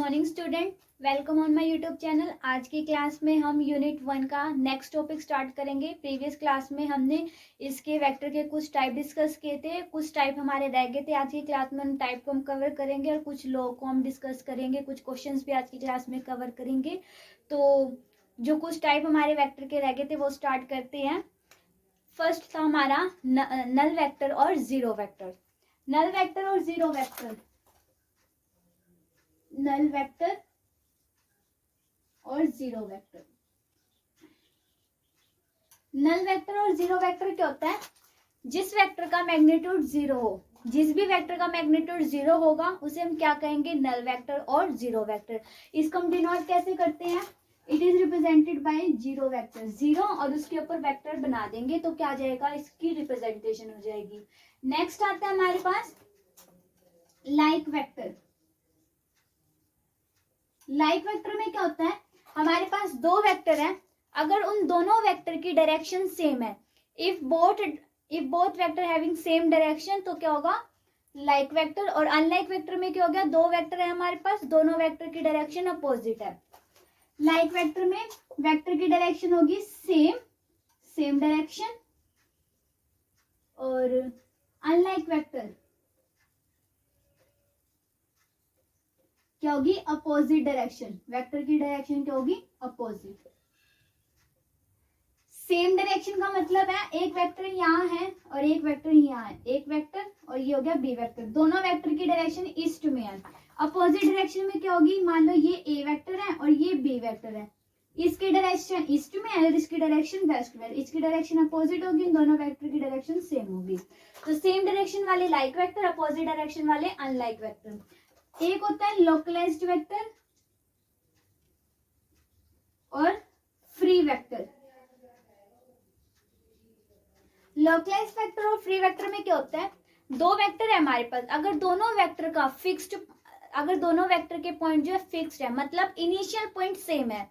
Morning student, welcome on my YouTube channel. आज की class में हम यूनिट 1 का नेक्स्ट टॉपिक स्टार्ट करेंगे। प्रीवियस क्लास में हमने इसके वेक्टर के कुछ टाइप डिस्कस किए थे, कुछ टाइप हमारे रह गए थे। आज की क्लास में उन टाइप को हम कवर करेंगे और कुछ लॉ को हम डिस्कस करेंगे, कुछ क्वेश्चंस भी आज की क्लास में कवर करेंगे। तो जो कुछ टाइप हमारे वेक्टर के रह गए थे वो स्टार्ट करते हैं। फर्स्ट था हमारा नल वेक्टर और जीरो वेक्टर। नल वेक्टर और जीरो वेक्टर, नल वेक्टर और जीरो वेक्टर। नल वेक्टर और जीरो वेक्टर क्या होता है? जिस वेक्टर का मैग्नीट्यूड जीरो हो, जिस भी वेक्टर का मैग्नीट्यूड जीरो होगा उसे हम क्या कहेंगे? नल वेक्टर और जीरो वेक्टर। इसको हम डिनोट कैसे करते हैं? It is represented by zero vector. Zero और उसके ऊपर वेक्टर बना देंगे तो क्या आ जाएगा? इसकी रिप्रेजेंटेशन हो जाएगी। नेक्स्ट आता है हमारे पास लाइक वेक्टर। लाइक वेक्टर में क्या होता है? हमारे पास दो वेक्टर हैं, अगर उन दोनों वेक्टर की डायरेक्शन सेम है, if both vector having same direction तो क्या होगा? Like vector. और अनलाइक वेक्टर में क्या हो गया? दो वेक्टर है हमारे पास, दोनों वेक्टर की डायरेक्शन अपोजिट है। लाइक वेक्टर में वेक्टर की डायरेक्शन होगी सेम डायरेक्शन, और अनलाइक वेक्टर क्या होगी? Opposite direction. वेक्टर की डायरेक्शन क्या होगी? अपोजिट। सेम डायरेक्शन का मतलब है एक वेक्टर यहाँ है और एक वेक्टर यहाँ है, एक वेक्टर और ये हो गया बी वेक्टर, दोनों वेक्टर की डायरेक्शन ईस्ट में है। अपोजिट डायरेक्शन में क्या होगी? मान लो ये ए वेक्टर है और ये बी वेक्टर है, इसकी डायरेक्शन ईस्ट में है और इसकी डायरेक्शन वेस्ट में, इसकी डायरेक्शन अपोजिट होगी, दोनों वेक्टर की डायरेक्शन सेम होगी। तो सेम डायरेक्शन वाले लाइक वेक्टर, अपोजिट डायरेक्शन वाले अनलाइक वेक्टर। एक होता है लोकलाइज्ड वेक्टर और फ्री वेक्टर। लोकलाइज्ड वेक्टर और फ्री वेक्टर में क्या होता है? दो वेक्टर है हमारे पास, अगर दोनों वेक्टर के पॉइंट जो है फिक्स्ड है, मतलब इनिशियल पॉइंट सेम है,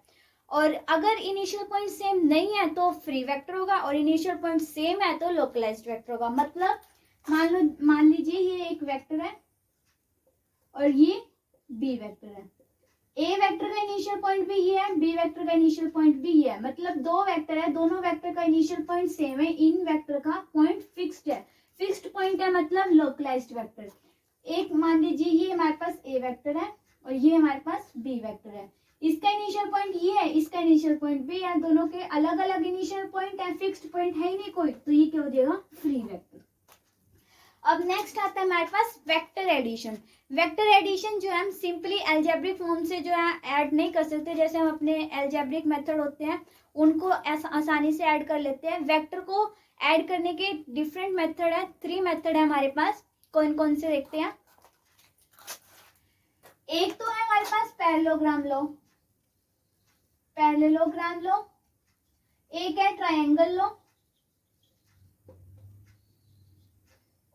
और अगर इनिशियल पॉइंट सेम नहीं है तो फ्री वेक्टर होगा, और इनिशियल पॉइंट सेम है तो लोकलाइज्ड वेक्टर होगा। मतलब मान लीजिए ये एक वेक्टर है और ये बी वेक्टर है। ए वेक्टर का इनिशियल पॉइंट भी ये है, बी वेक्टर का इनिशियल पॉइंट भी ये है, मतलब दो वेक्टर है, दोनों वेक्टर का इनिशियल पॉइंट सेम है, इन वेक्टर का पॉइंट फिक्स्ड है। फिक्स्ड पॉइंट है मतलब लोकलाइज्ड वेक्टर। एक मान लीजिए ये हमारे पास ए वेक्टर है और ये हमारे पास बी वेक्टर है, इसका इनिशियल पॉइंट ये है, इसका इनिशियल पॉइंट भी है, दोनों के अलग अलग इनिशियल पॉइंट है, फिक्स्ड पॉइंट है ही नहीं कोई, तो ये क्या हो जाएगा? Free vector. अब नेक्स्ट आता है हमारे पास वेक्टर एडिशन। वेक्टर एडिशन जो है हम सिंपली अलजेब्रिक फॉर्म से जो है ऐड नहीं कर सकते, जैसे हम अपने अलजेब्रिक मेथड होते हैं उनको आसानी से ऐड कर लेते हैं। वेक्टर को ऐड करने के डिफरेंट मेथड है, 3 मेथड है हमारे पास। कौन कौन से देखते हैं? एक तो है हमारे पास पैरेललोग्राम लॉ, पैरेललोग्राम लॉ। एक है ट्रायंगल लॉ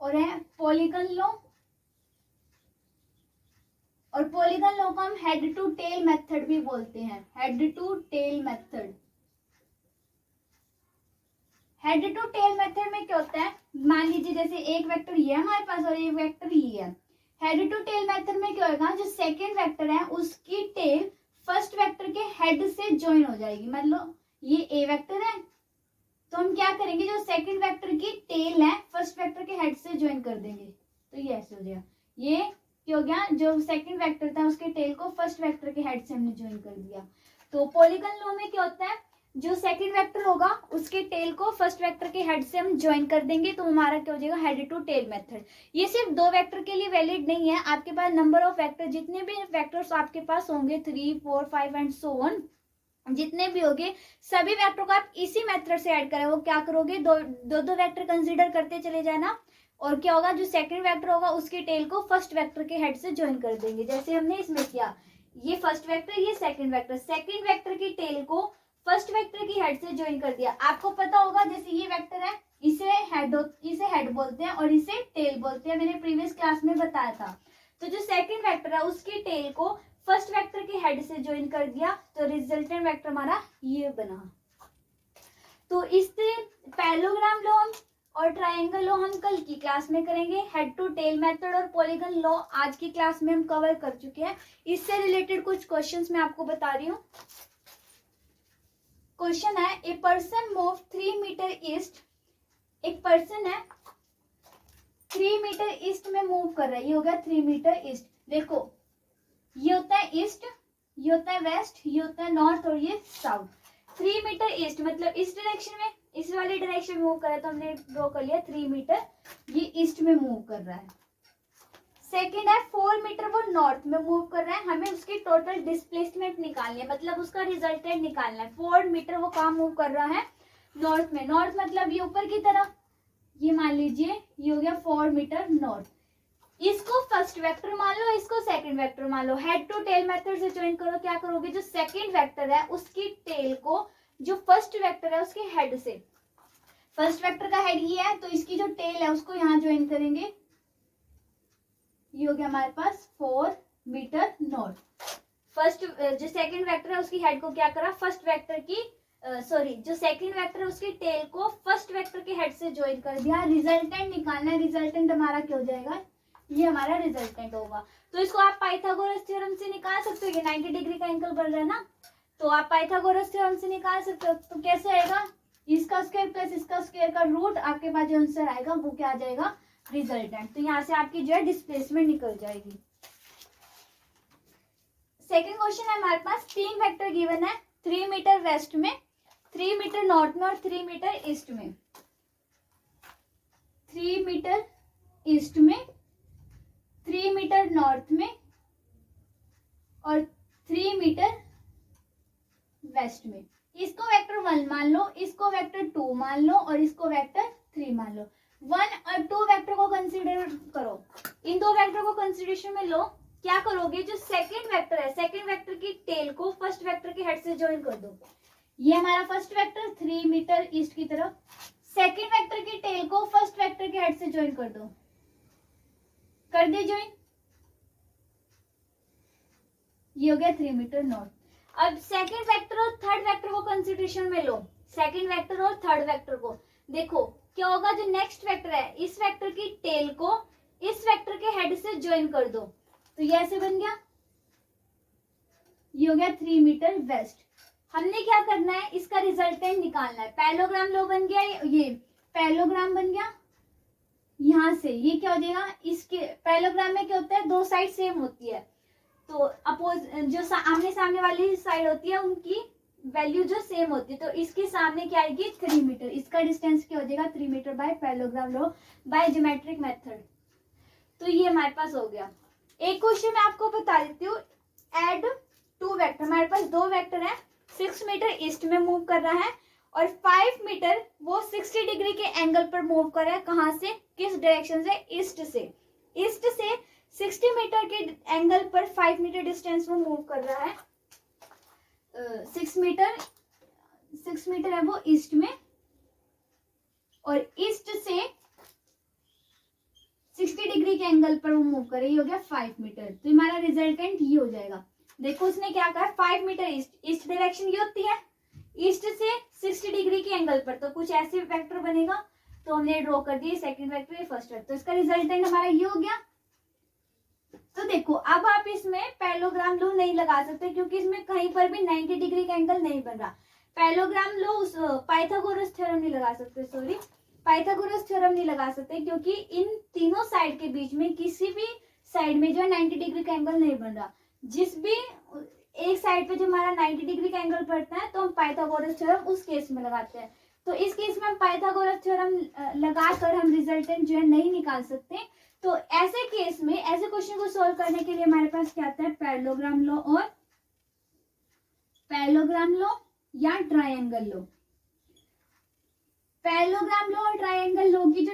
और है पॉलीगन लॉ। और पॉलीगन लॉ को हम हेड टू टेल मेथड भी बोलते हैं, head to tail method. Head to tail method में क्या होता है? मान लीजिए जैसे एक वेक्टर ये है हमारे पास और एक वेक्टर ये है। हेड टू टेल मेथड में क्या होगा? जो सेकंड वेक्टर है उसकी टेल फर्स्ट वेक्टर के हेड से ज्वाइन हो जाएगी। मतलब ये ए वेक्टर है तो हम क्या करेंगे? जो सेकंड वेक्टर की टेल है फर्स्ट वेक्टर के हेड से ज्वाइन कर देंगे, तो ये ऐसे हो जाएगा। ये क्या हो गया? जो सेकंड वेक्टर था उसके टेल को फर्स्ट वेक्टर के हेड से हमने ज्वाइन कर दिया। तो पॉलीगन लॉ में क्या होता है? जो सेकंड वेक्टर होगा उसके टेल को फर्स्ट वेक्टर के हेड से हम ज्वाइन कर देंगे, तो हमारा क्या हो जाएगा? Head to tail method. ये सिर्फ दो वेक्टर के लिए वैलिड नहीं है, आपके पास नंबर ऑफ वेक्टर, जितने भी वेक्टर्स आपके पास होंगे 3, 4, 5 एंड सो ऑन, जितने भी होंगे सभी वेक्टर को आप इसी मेथड से ऐड करें। वो क्या करोगे? दो वेक्टर कंसीडर करते चले जाना, और क्या होगा? जो सेकंड वेक्टर होगा उसके टेल को फर्स्ट वेक्टर के हेड से ज्वाइन कर देंगे, जैसे हमने इसमें किया। ये फर्स्ट वेक्टर, ये सेकंड वेक्टर की टेल को फर्स्ट वेक्टर की हेड से ज्वाइन कर दिया। आपको पता होगा जैसे ये वेक्टर है, इसे हेड बोलते हैं और इसे टेल बोलते हैं, मैंने प्रीवियस क्लास में बताया था। तो जो सेकंड वेक्टर है उसकी टेल को फर्स्ट वेक्टर के हेड से ज्वाइन कर दिया, तो रिजल्टेंट वेक्टर हमारा ये बना। तो इस पैरेललोग्राम लॉ और ट्रायंगल लॉ हम कल की क्लास में करेंगे। हेड टू टेल मेथड और पॉलीगन लॉ आज की क्लास में हम कवर कर चुके हैं। इससे रिलेटेड कुछ क्वेश्चंस मैं आपको बता रही हूँ। क्वेश्चन है, a person move 3 metre east. एक पर्सन है 3 मीटर ईस्ट में मूव कर रहा है। ये हो गया 3 मीटर ईस्ट। देखो ये होता है ईस्ट, ये होता है वेस्ट, ये होता है नॉर्थ और ये साउथ। 3 मीटर ईस्ट मतलब इस डायरेक्शन में, इस वाली डायरेक्शन में मूव कर रहा है, तो हमने ड्रॉ कर लिया 3 मीटर, ये ईस्ट में मूव कर रहा है। सेकंड है 4 मीटर वो नॉर्थ में मूव कर रहा है। हमें उसकी टोटल डिस्प्लेसमेंट निकालनी है, मतलब उसका रिजल्टेंट निकालना है। 4 मीटर वो कहाँ मूव कर रहा है? नॉर्थ में। नॉर्थ मतलब ये ऊपर की तरफ, ये मान लीजिए ये हो गया 4 मीटर नॉर्थ। इसको फर्स्ट वेक्टर मान लो, इसको सेकंड वेक्टर मान लो। हेड टू टेल मेथड से ज्वाइन करो। क्या करोगे? जो सेकंड वेक्टर है उसकी टेल को जो फर्स्ट वेक्टर है उसके हेड से, फर्स्ट वेक्टर का हेड ये है तो इसकी जो टेल है उसको यहाँ ज्वाइन करेंगे। ये हो गया हमारे पास 4 मीटर नॉर्थ। फर्स्ट जो सेकंड वेक्टर है उसकी हेड को क्या करा? फर्स्ट वेक्टर की जो सेकंड वेक्टर है उसकी टेल को फर्स्ट वेक्टर के हेड से ज्वाइन कर दिया। रिजल्टेंट निकालना है। रिजल्टेंट हमारा क्या हो जाएगा? ये हमारा रिजल्टेंट होगा। तो इसको आप पाइथागोरस थ्योरम से निकाल सकते हो। ये 90 डिग्री का एंगल बन रहा है ना, तो आप पाइथागोरस थ्योरम से निकाल सकते हो। तो कैसे आएगा? इसका स्क्वायर प्लस इसका स्क्वायर का रूट, आपके पास जो आंसर आएगा वो क्या आ जाएगा? रिजल्टेंट। तो यहाँ से आपकी जो है डिस्प्लेसमेंट निकल जाएगी। सेकेंड क्वेश्चन है हमारे पास, 3 वेक्टर गिवन है। 3 मीटर वेस्ट में, 3 मीटर नॉर्थ में और 3 मीटर ईस्ट में। 3 मीटर ईस्ट में, 3 मीटर नॉर्थ में और 3 मीटर वेस्ट में। इसको वेक्टर 1 मान लो, इसको वेक्टर 2 मान लो और इसको वेक्टर 3 मान लो। 1 और 2 वेक्टर को कंसीडर करो। इन 2 वेक्टर को कंसीडरेशन में लो। क्या करोगे? जो सेकंड वेक्टर है, सेकंड वेक्टर की टेल को फर्स्ट वेक्टर के हेड से ज्वाइन कर दो। ये हमारा फर्स्ट वेक्टर 3 मीटर ईस्ट की तरफ, सेकंड वेक्टर की टेल को फर्स्ट वेक्टर के हेड से ज्वाइन कर दो। कर दे ज्वाइन, ये हो गया 3 मीटर नॉर्थ। अब सेकंड वेक्टर और थर्ड वेक्टर को कंसीडरेशन में लो। सेकंड वेक्टर और थर्ड वेक्टर को देखो क्या होगा। जो नेक्स्ट वेक्टर है, इस वेक्टर की टेल को इस वेक्टर के हेड से ज्वाइन कर दो। तो ये ऐसे बन गया, ये हो गया 3 मीटर वेस्ट। हमने क्या करना है? इसका रिजल्टेंट निकालना है। पैरेललोग्राम लो बन गया, ये पैरेललोग्राम बन गया। यहाँ से ये क्या हो जाएगा? इसके पैरेललोग्राम में क्या होता है? 2 साइड सेम होती है, तो अपोज जो आमने सामने वाली साइड होती है उनकी वैल्यू जो सेम होती है। तो इसके सामने क्या आएगी? 3 मीटर। इसका डिस्टेंस क्या हो जाएगा? 3 metre by parallelogram law by geometric method. तो ये हमारे पास हो गया। एक क्वेश्चन मैं आपको बता देती हूँ। एड 2 वेक्टर, हमारे पास 2 वेक्टर है। 6 मीटर ईस्ट में मूव कर रहा है और 5 मीटर वो 60 डिग्री के एंगल पर मूव कर रहा है। कहाँ से? किस डायरेक्शन से? ईस्ट से। ईस्ट से 60 मीटर के एंगल पर 5 मीटर डिस्टेंस में मूव कर रहा है। 6 मीटर है वो ईस्ट में, और ईस्ट से 60 डिग्री के एंगल पर वो मूव कर रही, हो गया 5 मीटर। तो हमारा रिजल्टेंट ये हो जाएगा। देखो उसने क्या कहा? 5 मीटर ईस्ट, ईस्ट डायरेक्शन ये होती है, ईस्ट से 60 डिग्री के एंगल पर, तो कुछ ऐसे वेक्टर बनेगा। तो हमने ड्रॉ कर दिए सेकंड वेक्टर, फर्स्ट वेक्टर। तो इसका रिजल्टेंट हमारा ये हो गया। तो देखो अब आप इसमें पैरेललोग्राम लो नहीं लगा सकते क्योंकि इसमें कहीं पर भी 90 डिग्री का एंगल नहीं बन रहा। पैरेललोग्राम लो पाइथागोरस थ्योरम नहीं लगा सकते, सॉरी पाइथागोरस थ्योरम नहीं लगा सकते क्योंकि इन तीनों साइड के बीच में किसी भी साइड में जो है 90 डिग्री का एंगल नहीं बन रहा। जिस भी एक साइड पे जो हमारा 90 डिग्री का एंगल पड़ता है तो हम पाइथागोरस थ्योरम उस केस में लगाते हैं। तो इस केस में हम पाइथागोरस थ्योरम लगाकर हम रिजल्टेंट जो है नहीं निकाल सकते। तो ऐसे केस में, ऐसे क्वेश्चन को सॉल्व करने के लिए हमारे पास क्या आता है? पैरेललोग्राम लो या ट्रायंगल लो। पैरेललोग्राम लो और ट्रायंगल लो की जो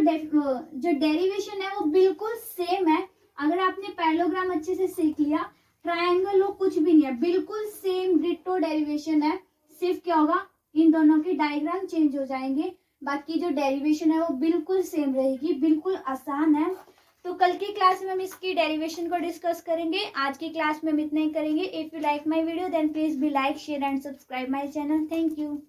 डेरिवेशन है वो बिल्कुल सेम है। अगर आपने पैरेललोग्राम अच्छे से सीख लिया, ट्रायंगल लो कुछ भी नहीं है, बिल्कुल सेम डिट्टो डेरिवेशन है। सिर्फ क्या होगा? इन दोनों के डायग्राम चेंज हो जाएंगे, बाकी जो डेरिवेशन है वो बिल्कुल सेम रहेगी। बिल्कुल आसान है। तो कल की क्लास में हम इसकी डेरिवेशन को डिस्कस करेंगे। आज की क्लास में हम इतना ही करेंगे। If you like my video then please be like, share and subscribe my channel. Thank you.